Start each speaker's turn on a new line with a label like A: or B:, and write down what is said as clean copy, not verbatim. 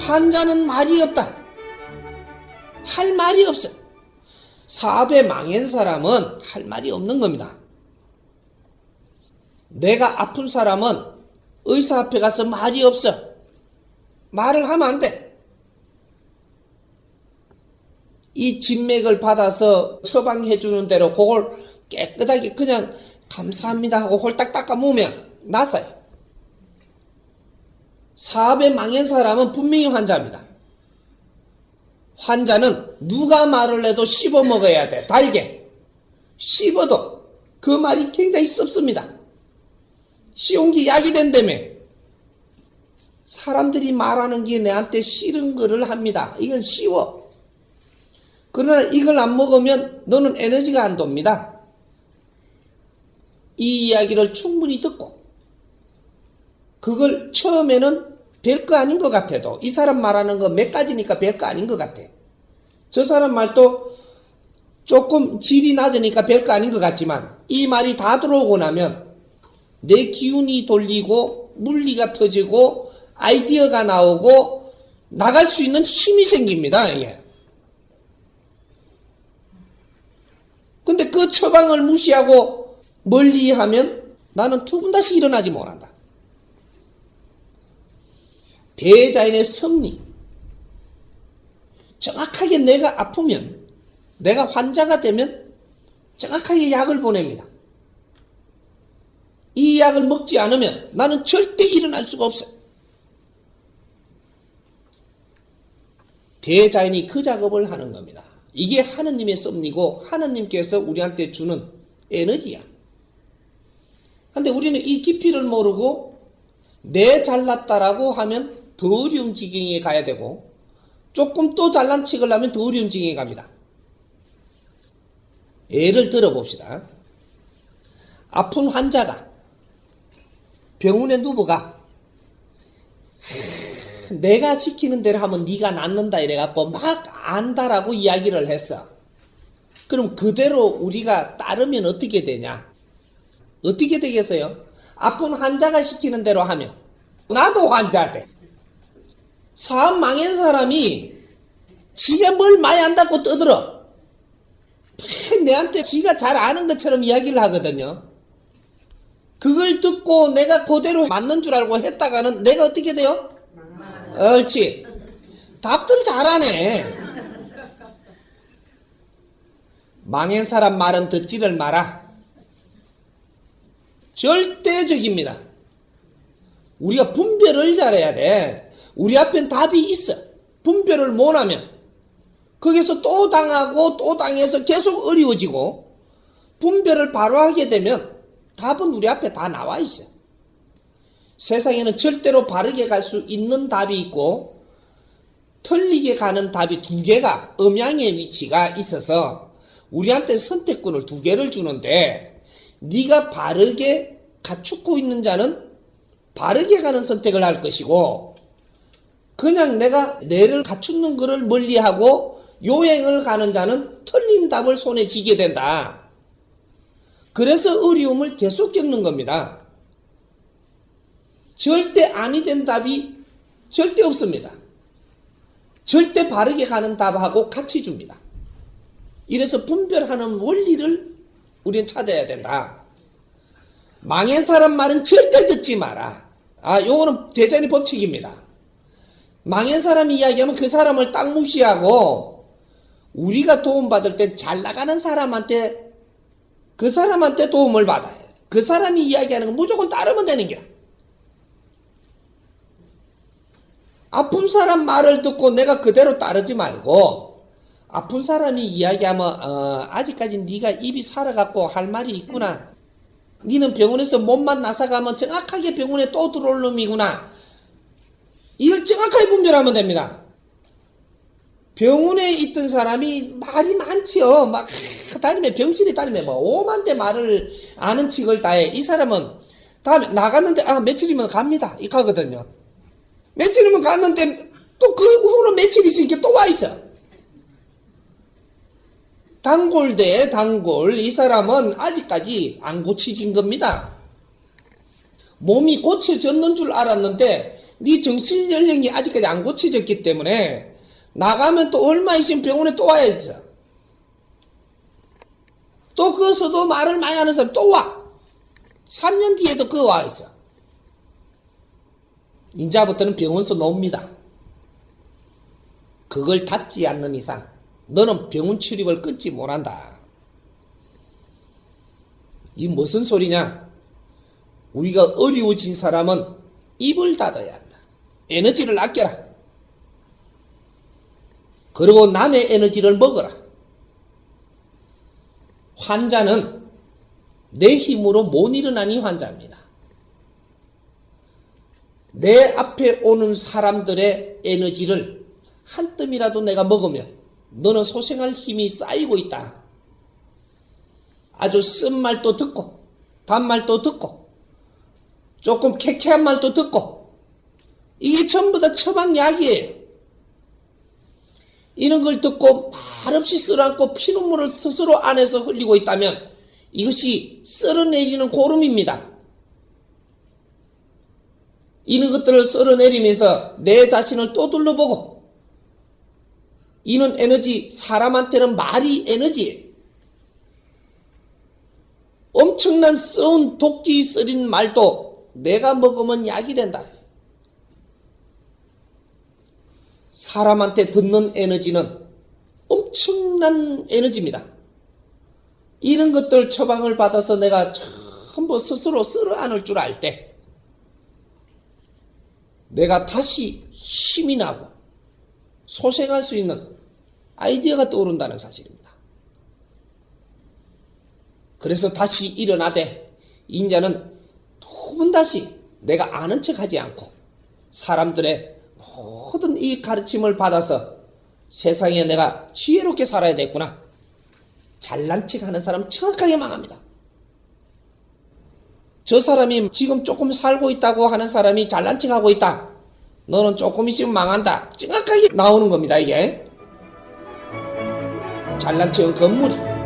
A: 환자는 말이 없다. 할 말이 없어. 사업에 망한 사람은 할 말이 없는 겁니다. 내가 아픈 사람은 의사 앞에 가서 말이 없어. 말을 하면 안 돼. 이 진맥을 받아서 처방해 주는 대로 그걸 깨끗하게 그냥 감사합니다 하고 홀딱 닦아 모으면 낫어요. 사업에 망한 사람은 분명히 환자입니다. 환자는 누가 말을 해도 씹어 먹어야 돼. 달게. 씹어도 그 말이 굉장히 씁습니다. 씌운 게 약이 된다며. 사람들이 말하는 게 내한테 싫은 거를 합니다. 이건 쉬워. 그러나 이걸 안 먹으면 너는 에너지가 안 돕니다. 이 이야기를 충분히 듣고 그걸 처음에는 별거 아닌 것 같아도 이 사람 말하는 거 몇 가지니까 별거 아닌 것 같아. 저 사람 말도 조금 질이 낮으니까 별거 아닌 것 같지만 이 말이 다 들어오고 나면 내 기운이 돌리고 물리가 터지고 아이디어가 나오고 나갈 수 있는 힘이 생깁니다. 이게. 근데 그 처방을 무시하고 멀리하면 나는 두 번 다시 일어나지 못한다. 대자연의 섭리. 정확하게 내가 아프면, 내가 환자가 되면 정확하게 약을 보냅니다. 이 약을 먹지 않으면 나는 절대 일어날 수가 없어요. 대자연이 그 작업을 하는 겁니다. 이게 하느님의 섭리고 하느님께서 우리한테 주는 에너지야. 근데 우리는 이 깊이를 모르고 내 잘났다라고 하면 더 어려운 지경에 가야 되고 조금 또 잘난 척을 하면 더 어려운 지경에 갑니다. 예를 들어봅시다. 아픈 환자가 병원에 누워가 내가 시키는 대로 하면 네가 낫는다 이래갖고 막 안다라고 이야기를 했어. 그럼 그대로 우리가 따르면 어떻게 되냐? 어떻게 되겠어요? 아픈 환자가 시키는 대로 하면 나도 환자 돼. 사업 망한 사람이 지가 뭘 많이 안다고 떠들어. 내한테 지가 잘 아는 것처럼 이야기를 하거든요. 그걸 듣고 내가 그대로 맞는 줄 알고 했다가는 내가 어떻게 돼요? 옳지. 답들 잘하네. 망한 사람 말은 듣지를 마라. 절대적입니다. 우리가 분별을 잘해야 돼. 우리 앞엔 답이 있어. 분별을 못하면 거기서 또 당하고 또 당해서 계속 어려워지고 분별을 바로 하게 되면 답은 우리 앞에 다 나와 있어. 세상에는 절대로 바르게 갈 수 있는 답이 있고 틀리게 가는 답이 두 개가 음양의 위치가 있어서 우리한테 선택권을 두 개를 주는데 네가 바르게 갖추고 있는 자는 바르게 가는 선택을 할 것이고 그냥 내가 뇌를 갖추는 것을 멀리하고 요행을 가는 자는 틀린 답을 손에 쥐게 된다. 그래서 어려움을 계속 겪는 겁니다. 절대 아니 된 답이 절대 없습니다. 절대 바르게 가는 답하고 같이 줍니다. 이래서 분별하는 원리를 우리는 찾아야 된다. 망한 사람 말은 절대 듣지 마라. 요거는 대자연의 법칙입니다. 망한 사람이 이야기하면 그 사람을 딱 무시하고 우리가 도움받을 때 잘 나가는 사람한테 그 사람한테 도움을 받아야 해. 그 사람이 이야기하는 건 무조건 따르면 되는 거야. 아픈 사람 말을 듣고 내가 그대로 따르지 말고 아픈 사람이 이야기하면 아직까지 네가 입이 살아갖고 할 말이 있구나. 네는 병원에서 몸만 나서가면 정확하게 병원에 또 들어올 놈이구나. 이걸 정확하게 분별하면 됩니다. 병원에 있던 사람이 말이 많지요. 막 다니면 병실에 다니면 뭐 오만대 말을 아는 척을 다해. 이 사람은 다음에 나갔는데 며칠이면 갑니다. 이렇게 하거든요. 며칠이면 갔는데 또 그 후로 며칠 있으니까 또 와 있어. 단골대 단골. 이 사람은 아직까지 안 고쳐진 겁니다. 몸이 고쳐졌는 줄 알았는데 네 정신 연령이 아직까지 안 고쳐졌기 때문에 나가면 또 얼마 있으면 병원에 또 와야 돼. 또 거기서도 말을 많이 하는 사람 또 와. 3년 뒤에도 그거 와 있어. 이제부터는 병원서 놓습니다. 그걸 닫지 않는 이상 너는 병원 출입을 끊지 못한다. 이 무슨 소리냐? 우리가 어려워진 사람은 입을 닫아야 한다. 에너지를 아껴라. 그리고 남의 에너지를 먹어라. 환자는 내 힘으로 못 일어나니 환자입니다. 내 앞에 오는 사람들의 에너지를 한 뜸이라도 내가 먹으면 너는 소생할 힘이 쌓이고 있다. 아주 쓴 말도 듣고 단말도 듣고 조금 쾌쾌한 말도 듣고 이게 전부 다 처방약이에요. 이런 걸 듣고 말없이 쓰러앉고 피눈물을 스스로 안에서 흘리고 있다면 이것이 쓸어내리는 고름입니다. 이런 것들을 쓸어내리면서 내 자신을 또 둘러보고 이는 에너지, 사람한테는 말이 에너지예요. 엄청난 썩은 독기 쓰린 말도 내가 먹으면 약이 된다. 사람한테 듣는 에너지는 엄청난 에너지입니다. 이런 것들 처방을 받아서 내가 전부 스스로 쓸어안을 줄 알 때 내가 다시 힘이 나고 소생할 수 있는 아이디어가 떠오른다는 사실입니다. 그래서 다시 일어나되 인자는 두 번 다시 내가 아는 척하지 않고 사람들의 모든 이 가르침을 받아서 세상에 내가 지혜롭게 살아야 되겠구나. 잘난 척하는 사람 정확하게 망합니다. 저 사람이 지금 조금 살고 있다고 하는 사람이 잘난 척하고 있다. 너는 조금 있으면 망한다. 정확하게 나오는 겁니다. 이게 잘난 척은 건물이에요.